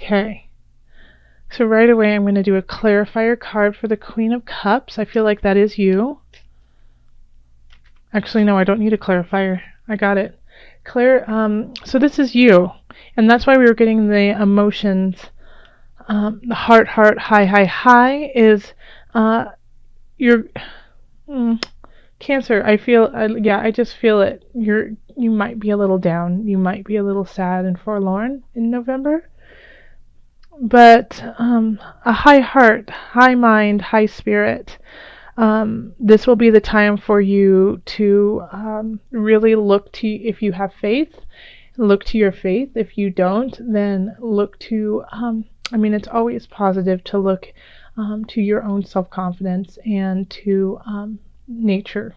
Okay. So right away I'm going to do a clarifier card for the Queen of Cups. I feel like that is you. Actually, no, I don't need a clarifier. I got it. So this is you. And that's why we were getting the emotions. The heart, high is your Cancer. I just feel it. You might be a little down. You might be a little sad and forlorn in November. But a high heart, high mind, high spirit. This will be the time for you to really look to, if you have faith, look to your faith. If you don't, then look to, it's always positive to look to your own self-confidence and to nature.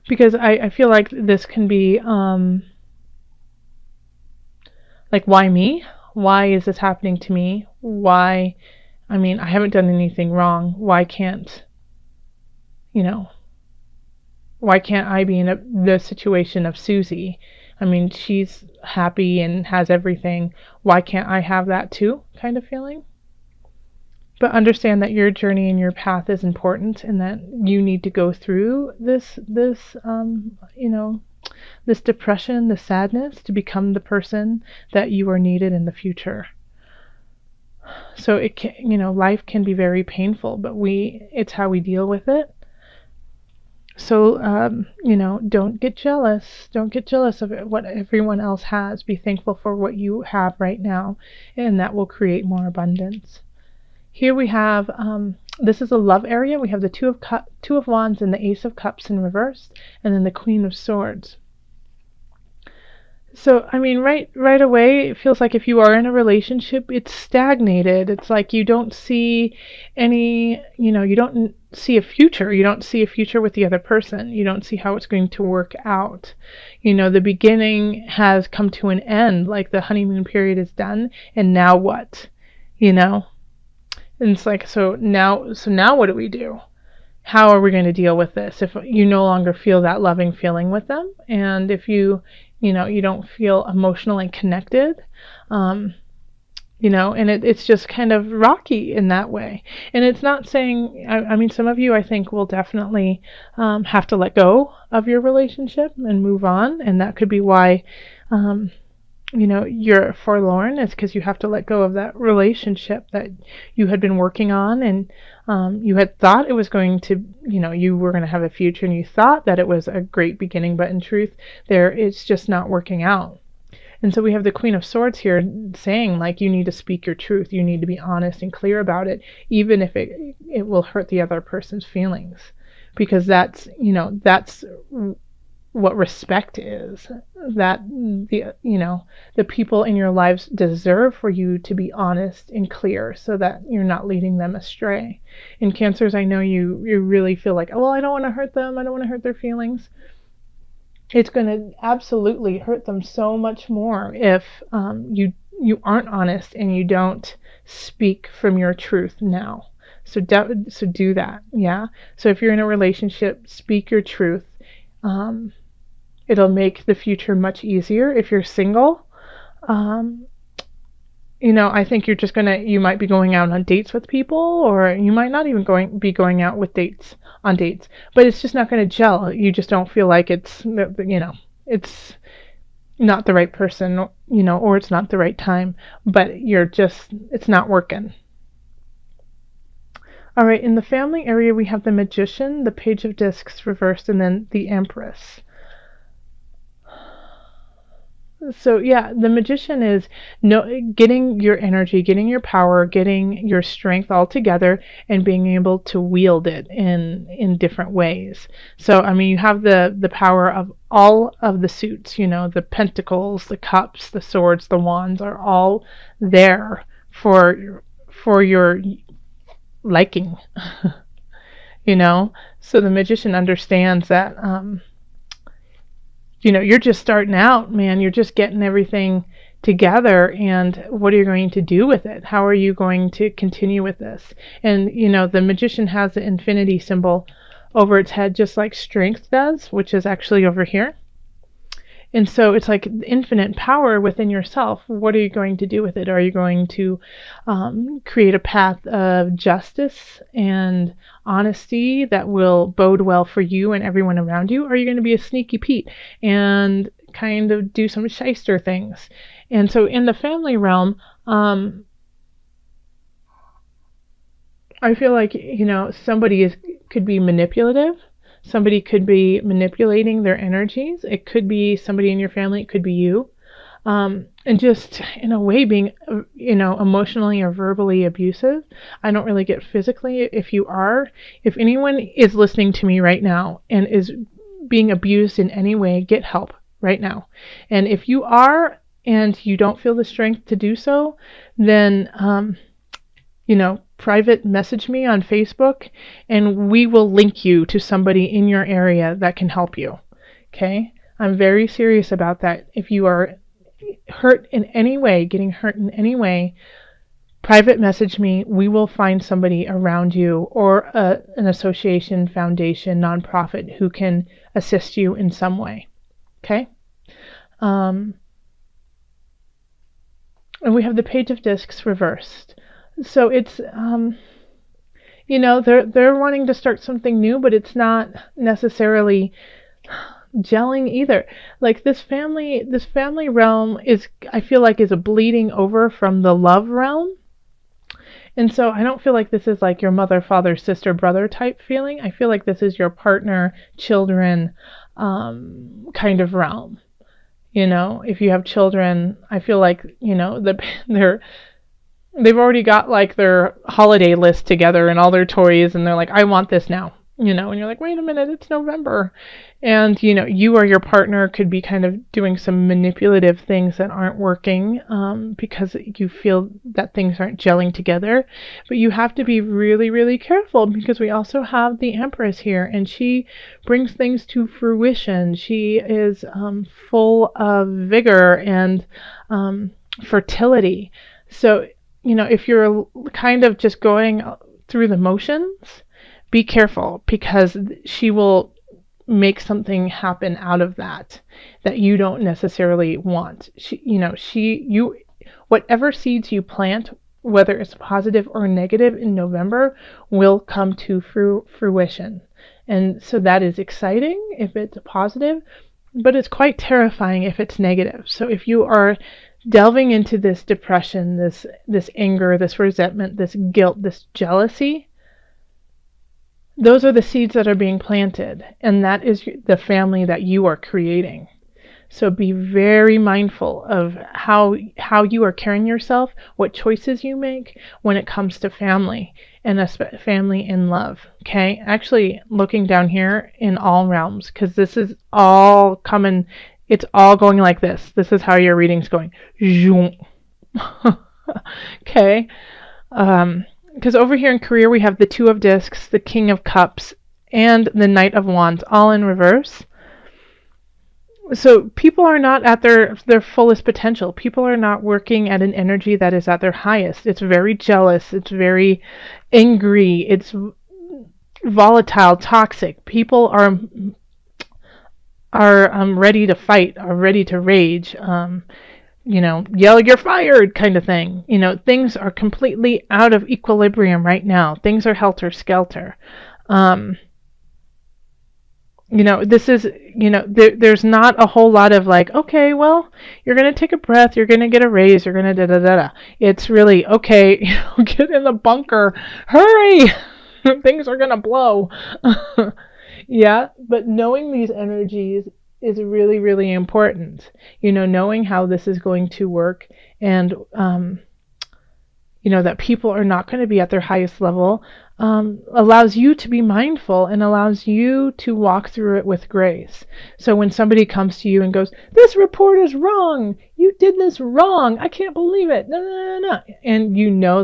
Because I feel like this can be, like, why me? Why is this happening to me? Why? I haven't done anything wrong. Why can't I be in the situation of Susie? She's happy and has everything. Why can't I have that too? Kind of feeling. But understand that your journey and your path is important, and that you need to go through this depression, the sadness, to become the person that you are needed in the future. So it can, life can be very painful, but it's how we deal with it. So, don't get jealous. Don't get jealous of what everyone else has. Be thankful for what you have right now, and that will create more abundance. Here we have, this is a love area. We have the Two of Wands and the Ace of Cups in reverse, and then the Queen of Swords. So, right away, it feels like if you are in a relationship, it's stagnated. It's like you don't see any, you don't see a future. You don't see a future with the other person. You don't see how it's going to work out. The beginning has come to an end, like the honeymoon period is done, and now what? And it's like, so now what do we do? How are we going to deal with this if you no longer feel that loving feeling with them, and if you don't feel emotionally connected, and it's just kind of rocky in that way. And it's not saying, some of you, I think, will definitely have to let go of your relationship and move on, and that could be why you're forlorn. Is because you have to let go of that relationship that you had been working on, and you had thought it was going to, you were going to have a future, and you thought that it was a great beginning, but in truth, it's just not working out. And so we have the Queen of Swords here saying, like, you need to speak your truth. You need to be honest and clear about it, even if it will hurt the other person's feelings, because that's what respect is. That the people in your lives deserve for you to be honest and clear, so that you're not leading them astray. In Cancers, I know you really feel like, oh, well, I don't want to hurt them. I don't want to hurt their feelings. It's going to absolutely hurt them so much more if you aren't honest and you don't speak from your truth now. So do that, yeah. So if you're in a relationship, speak your truth. It'll make the future much easier. If you're single, I think you might be going out on dates with people, or you might not even be going out with on dates, but it's just not going to gel. You just don't feel like it's not the right person, or it's not the right time, but it's not working. All right, in the family area, we have the Magician, the Page of Discs reversed, and then the Empress. So yeah, the Magician is getting your energy, getting your power, getting your strength all together, and being able to wield it in different ways. So you have the power of all of the suits, the pentacles, the cups, the swords, the wands are all there for your liking. So the Magician understands that you're just starting out, man. You're just getting everything together, and what are you going to do with it? How are you going to continue with this? And the Magician has the infinity symbol over its head, just like strength does, which is actually over here. And so it's like infinite power within yourself. What are you going to do with it? Are you going to create a path of justice and honesty that will bode well for you and everyone around you? Or are you going to be a sneaky Pete and kind of do some shyster things? And so in the family realm, I feel like, somebody could be manipulative. Somebody could be manipulating their energies. It could be somebody in your family. It could be you. And just in a way being, emotionally or verbally abusive. I don't really get physically. If anyone is listening to me right now and is being abused in any way, get help right now. And if you are and you don't feel the strength to do so, then, private message me on Facebook and we will link you to somebody in your area that can help you. Okay? I'm very serious about that. If you are hurt in any way, getting hurt in any way, private message me. We will find somebody around you or an association, foundation, nonprofit who can assist you in some way. Okay? And we have the Page of Discs reversed. So it's, they're wanting to start something new, but it's not necessarily gelling either. Like this family realm I feel like is a bleeding over from the love realm. And so I don't feel like this is like your mother, father, sister, brother type feeling. I feel like this is your partner, children, kind of realm. If you have children, I feel like, they've already got like their holiday list together and all their toys, and they're like, I want this now, and you're like, wait a minute, it's November. And, you or your partner could be kind of doing some manipulative things that aren't working because you feel that things aren't gelling together. But you have to be really, really careful because we also have the Empress here, and she brings things to fruition. She is full of vigor and fertility. So, if you're kind of just going through the motions, be careful because she will make something happen out of that you don't necessarily want. Whatever seeds you plant, whether it's positive or negative in November, will come to fruition. And so that is exciting if it's positive, but it's quite terrifying if it's negative. So if you are delving into this depression, this anger, this resentment, this guilt, this jealousy, those are the seeds that are being planted, and that is the family that you are creating. So be very mindful of how you are carrying yourself, what choices you make when it comes to family and family in love. Okay? Actually, looking down here in all realms, because this is all coming, it's all going like this. This is how your reading's going. Okay? Because over here in career, we have the Two of Discs, the King of Cups, and the Knight of Wands, all in reverse. So people are not at their fullest potential. People are not working at an energy that is at their highest. It's very jealous. It's very angry. It's volatile, toxic. People are ready to fight, are ready to rage. Yell, you're fired kind of thing. Things are completely out of equilibrium right now. Things are helter-skelter. This is, there's not a whole lot of like, okay, well, you're going to take a breath, you're going to get a raise, you're going to da-da-da-da. It's really, okay, get in the bunker, hurry, things are going to blow. Yeah, but knowing these energies is really, really important. Knowing how this is going to work and, that people are not going to be at their highest level allows you to be mindful and allows you to walk through it with grace. So when somebody comes to you and goes, this report is wrong, you did this wrong, I can't believe it, no, and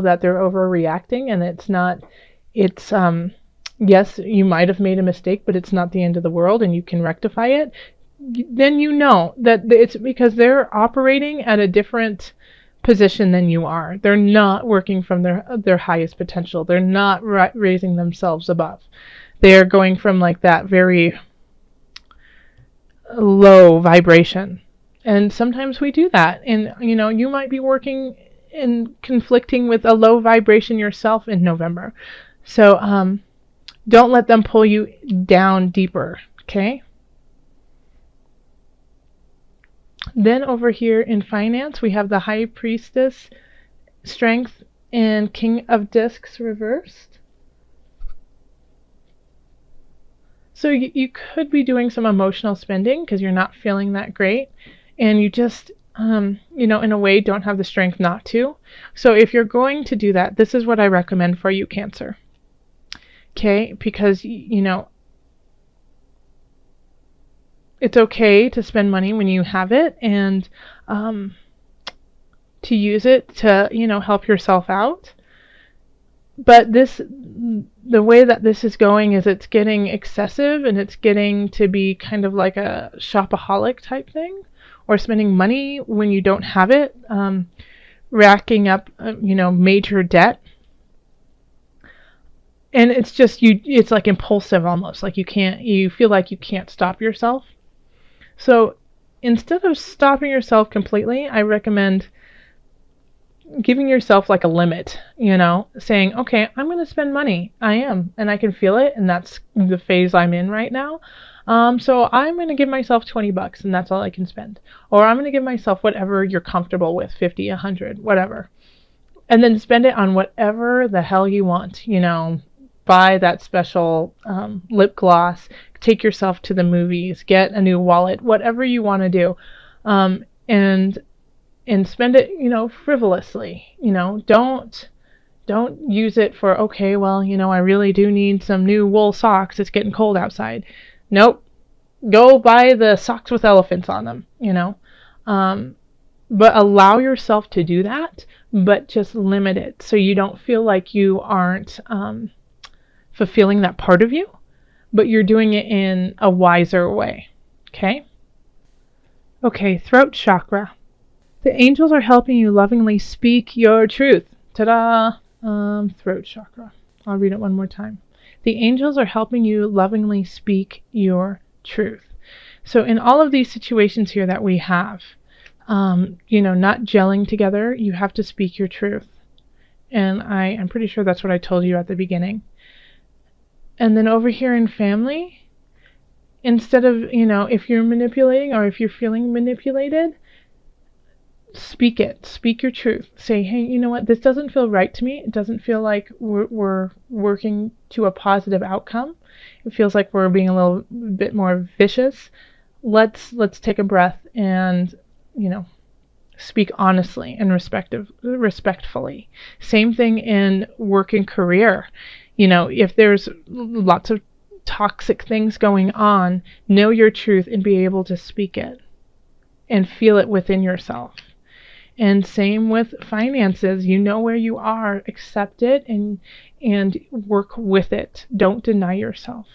that they're overreacting and yes, you might have made a mistake, but it's not the end of the world and you can rectify it, then that it's because they're operating at a different position than you are. They're not working from their highest potential. They're not raising themselves above. They're going from like that very low vibration. And sometimes we do that. And, you might be working and conflicting with a low vibration yourself in November. So don't let them pull you down deeper, okay? Then over here in finance, we have the High Priestess, Strength, and King of Discs reversed. So you could be doing some emotional spending because you're not feeling that great, and you just, in a way, don't have the strength not to. So if you're going to do that, this is what I recommend for you, Cancer. Okay, because, it's okay to spend money when you have it, and to use it to, help yourself out. But the way that this is going is it's getting excessive, and it's getting to be kind of like a shopaholic type thing, or spending money when you don't have it, racking up, major debt. And it's just it's like impulsive almost, like you feel like you can't stop yourself. So instead of stopping yourself completely, I recommend giving yourself like a limit, saying, okay, I'm going to spend money. I am, and I can feel it, and that's the phase I'm in right now. So I'm going to give myself $20, and that's all I can spend. Or I'm going to give myself whatever you're comfortable with, 50, 100, whatever. And then spend it on whatever the hell you want, buy that special lip gloss, take yourself to the movies, get a new wallet, whatever you want to do. And spend it, frivolously. Don't use it for, okay, well, I really do need some new wool socks. It's getting cold outside. Nope. Go buy the socks with elephants on them, but allow yourself to do that, but just limit it so you don't feel like you aren't fulfilling that part of you, but you're doing it in a wiser way. Okay? Okay, throat chakra. The angels are helping you lovingly speak your truth. Ta-da! Throat chakra. I'll read it one more time. The angels are helping you lovingly speak your truth. So in all of these situations here that we have, not gelling together, you have to speak your truth. And I'm pretty sure that's what I told you at the beginning. And then over here in family, instead of, if you're manipulating or if you're feeling manipulated, speak it. Speak your truth. Say, hey, you know what? This doesn't feel right to me. It doesn't feel like we're working to a positive outcome. It feels like we're being a little bit more vicious. Let's take a breath and, speak honestly and respectfully. Same thing in work and career. If there's lots of toxic things going on, know your truth and be able to speak it and feel it within yourself. And same with finances. You know where you are, accept it and work with it. Don't deny yourself.